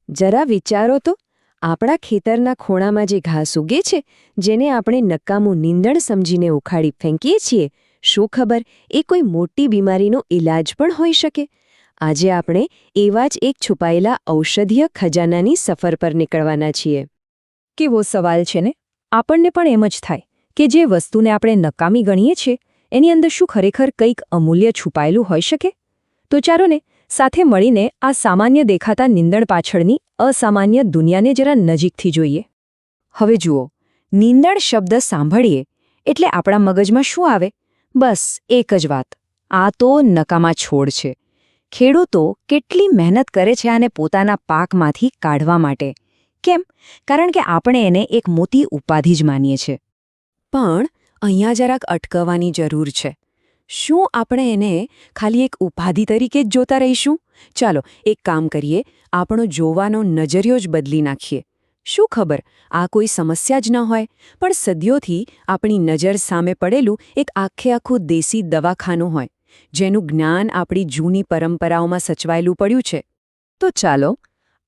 જરા વિચારો તો, આપણા ખેતરના ખોણામાં જે ઘાસ ઉગે છે, જેને આપણે નકામું નીંદણ સમજીને ઉખાડી ફેંકીએ છીએ, શું ખબર એ કોઈ મોટી બીમારીનો ઇલાજ પણ હોઈ શકે? આજે આપણે એવા જ એક છુપાયેલા ઔષધીય ખજાનાની સફર પર નીકળવાના છીએ. કેવો સવાલ છે ને? આપણને પણ એમ જ થાય કે જે વસ્તુને આપણે નકામી ગણીએ છીએ એની અંદર શું ખરેખર કંઈક અમૂલ્ય છુપાયેલું હોઈ શકે? તો ચાલો ને સાથે મળીને આ સામાન્ય દેખાતા નીંદણ પાછળની અસામાન્ય દુનિયાને જરા નજીકથી જોઈએ. હવે જુઓ, નીંદણ શબ્દ સાંભળીએ એટલે આપણા મગજમાં શું આવે? બસ એક જ વાત, આ તો નકામા છોડ છે. ખેડૂતો કેટલી મહેનત કરે છે આને પોતાના પાકમાંથી કાઢવા માટે. કેમ? કારણ કે આપણે એને એક મોટી ઉપાધિ જ માનીએ છીએ. પણ અહીંયા જરાક અટકવાની જરૂર છે. શું આપણે એને ખાલી એક ઉપાધિ તરીકે જ જોતા રહીશું? ચાલો એક કામ કરીએ, આપણો જોવાનો નજરિયો જ બદલી નાખીએ. શું ખબર આ કોઈ સમસ્યા જ ન હોય, પણ સદીઓથી આપણી નજર સામે પડેલું એક આખું દેશી દવાખાનું હોય, જેનું જ્ઞાન આપણી જૂની પરંપરાઓમાં સચવાયેલું પડ્યું છે. તો ચાલો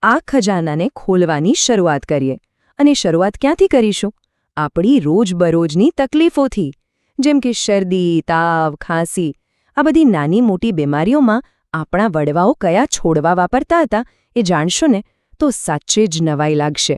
આ ખજાનાને ખોલવાની શરૂઆત કરીએ. અને શરૂઆત ક્યાંથી કરીશું? આપણી રોજબરોજની તકલીફોથી. જેમ કે શરદી, તાવ, ખાંસી, આ બધી નાની મોટી બીમારીઓમાં આપણા વડવાઓ કયા છોડવા વાપરતા હતા એ જાણશો ને તો સાચે જ નવાઈ લાગશે.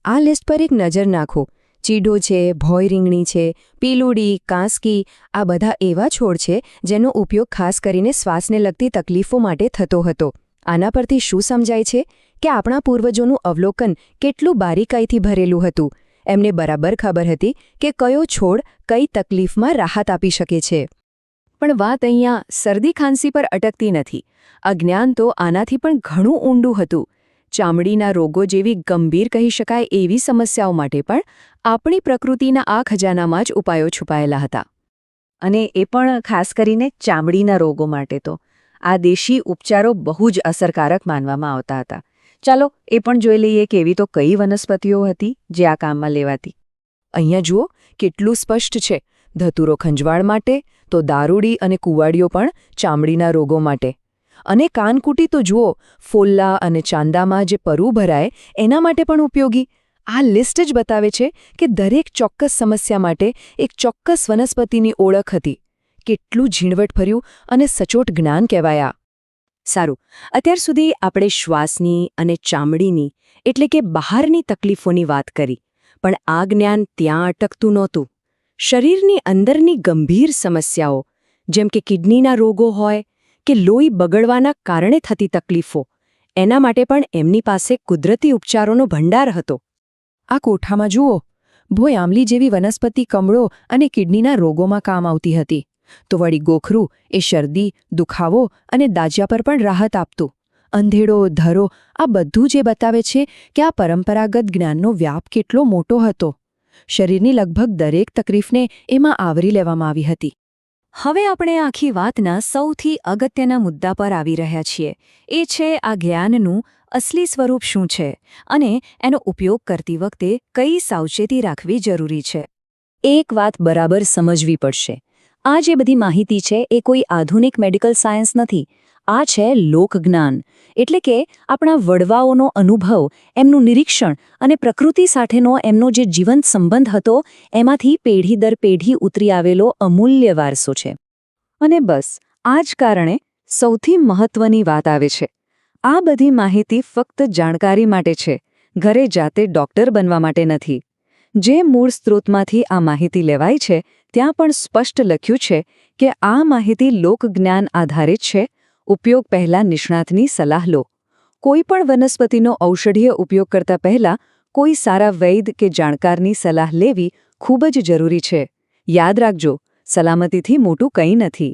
આ લિસ્ટ પર એક નજર નાખો. ચીડો છે, ભોય રીંગણી છે, પીલુડી, કાંસકી, આ બધા એવા છોડ છે જેનો ઉપયોગ ખાસ કરીને શ્વાસને લગતી તકલીફો માટે થતો હતો. આના પરથી શું સમજાય છે કે આપણા પૂર્વજોનું અવલોકન કેટલું બારીકાઈથી ભરેલું હતું. એમને બરાબર ખબર હતી કે કયો છોડ કઈ તકલીફમાં રાહત આપી શકે છે. પણ વાત અહીંયા શરદી ખાંસી પર અટકતી નથી. અજ્ઞાન તો આનાથી પણ ઘણું ઊંડું હતું. ચામડીના રોગો જેવી ગંભીર કહી શકાય એવી સમસ્યાઓ માટે પણ આપણી પ્રકૃતિના આ ખજાનામાં જ ઉપાયો છુપાયેલા હતા. અને એ પણ ખાસ કરીને ચામડીના રોગો માટે તો આ દેશી ઉપચારો બહુ જ અસરકારક માનવામાં આવતા હતા. ચાલો એ પણ જોઈ લઈએ કે એવી તો કઈ વનસ્પતિઓ હતી જે આ કામમાં લેવાતી. અહીંયા જુઓ કેટલું સ્પષ્ટ છે. ધતુરો ખંજવાળ માટે, તો દારૂડી અને કુવાડીઓ પણ ચામડીના રોગો માટે. અને કાનકૂટી તો જુઓ, ફોલ્લા અને ચાંદામાં જે પરુ ભરાય એના માટે પણ ઉપયોગી. આ લિસ્ટ જ બતાવે છે કે દરેક ચોક્કસ સમસ્યા માટે એક ચોક્કસ વનસ્પતિની ઓળખ હતી. કેટલું ઝીણવટભર્યું અને સચોટ જ્ઞાન કહેવાય આ. સારું, અત્યાર સુધી આપણે શ્વાસની અને ચામડીની એટલે કે બહારની તકલીફોની વાત કરી. પણ આ જ્ઞાન ત્યાં અટકતું નહોતું. શરીરની અંદરની ગંભીર સમસ્યાઓ, જેમ કે કિડનીના રોગો હોય કે લોહી બગડવાના કારણે થતી તકલીફો, એના માટે પણ એમની પાસે કુદરતી ઉપચારોનો ભંડાર હતો. આ કોઠામાં જુઓ, ભોય આંબલી જેવી વનસ્પતિ કમળો અને કિડનીના રોગોમાં કામ આવતી હતી. તો વળી ગોખરું એ શરદી, દુખાવો અને દાજ્યા પર પણ રાહત આપતું. અંધેડો, ધરો, આ બધું જે બતાવે છે કે આ પરંપરાગત જ્ઞાનનો વ્યાપ કેટલો મોટો હતો. શરીરની લગભગ દરેક તકલીફને એમાં આવરી લેવામાં આવી હતી. હવે આપણે આખી વાતના સૌથી અગત્યના મુદ્દા પર આવી રહ્યા છીએ. એ છે આ જ્ઞાનનું અસલી સ્વરૂપ શું છે અને એનો ઉપયોગ કરતી વખતે કઈ સાવચેતી રાખવી જરૂરી છે. એક વાત બરાબર સમજવી પડશે. આ જે બધી માહિતી છે એ કોઈ આધુનિક મેડિકલ સાયન્સ નથી. આ છે લોકજ્ઞાન, એટલે કે આપણા વડવાઓનો અનુભવ, એમનું નિરીક્ષણ અને પ્રકૃતિ સાથેનો એમનો જે જીવંત સંબંધ હતો એમાંથી પેઢી દર પેઢી ઉતરી આવેલો અમૂલ્ય વારસો છે. અને બસ આ જ કારણે સૌથી મહત્વની વાત આવે છે. આ બધી માહિતી ફક્ત જાણકારી માટે છે, ઘરે જાતે ડોક્ટર બનવા માટે નથી. જે મૂળ સ્ત્રોતમાંથી આ માહિતી લેવાય છે ત્યાં પણ સ્પષ્ટ લખ્યું છે કે આ માહિતી લોકજ્ઞાન આધારિત છે. ઉપયોગ પહેલા નિષ્ણાતની સલાહ લો. કોઈ પણ વનસ્પતિનો ઔષધીય ઉપયોગ કરતા પહેલા કોઈ સારા વૈદ કે જાણકારની સલાહ લેવી ખૂબ જ જરૂરી છે. યાદ રાખજો, સલામતીથી મોટું કંઈ નથી.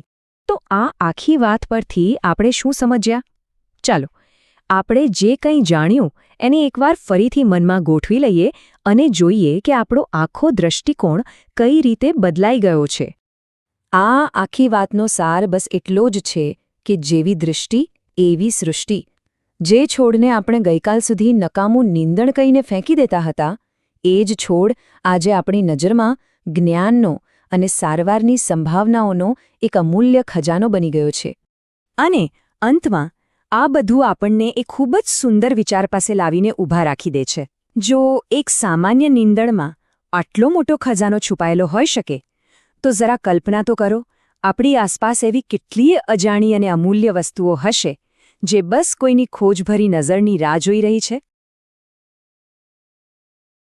તો આ આખી વાત પરથી આપણે શું સમજ્યા? ચાલો આપણે જે કંઈ જાણ્યું એને એકવાર ફરીથી મનમાં ગોઠવી લઈએ અને જોઈએ કે આપણો આખો દૃષ્ટિકોણ કઈ રીતે બદલાઈ ગયો છે. આ આખી વાતનો સાર બસ એટલો જ છે કે જેવી દૃષ્ટિ એવી સૃષ્ટિ. જે છોડને આપણે ગઈકાલ સુધી નકામું નીંદણ કહીને ફેંકી દેતા હતા, એ જ છોડ આજે આપણી નજરમાં જ્ઞાનનો અને સારવારની સંભાવનાઓનો એક અમૂલ્ય ખજાનો બની ગયો છે. અને અંતમાં આ બધું આપણને એક ખૂબ જ સુંદર વિચાર પાસે લાવીને ઊભા રાખી દે છે. જો એક સામાન્ય નીંદણમાં આટલો મોટો ખજાનો છુપાયેલો હોઈ શકે તો જરા કલ્પના તો કરો, આપણી આસપાસ એવી કેટલીય અજાણી અને અમૂલ્ય વસ્તુઓ હશે જે બસ કોઈની ખોજભરી નજરની રાહ જોઈ રહી છે.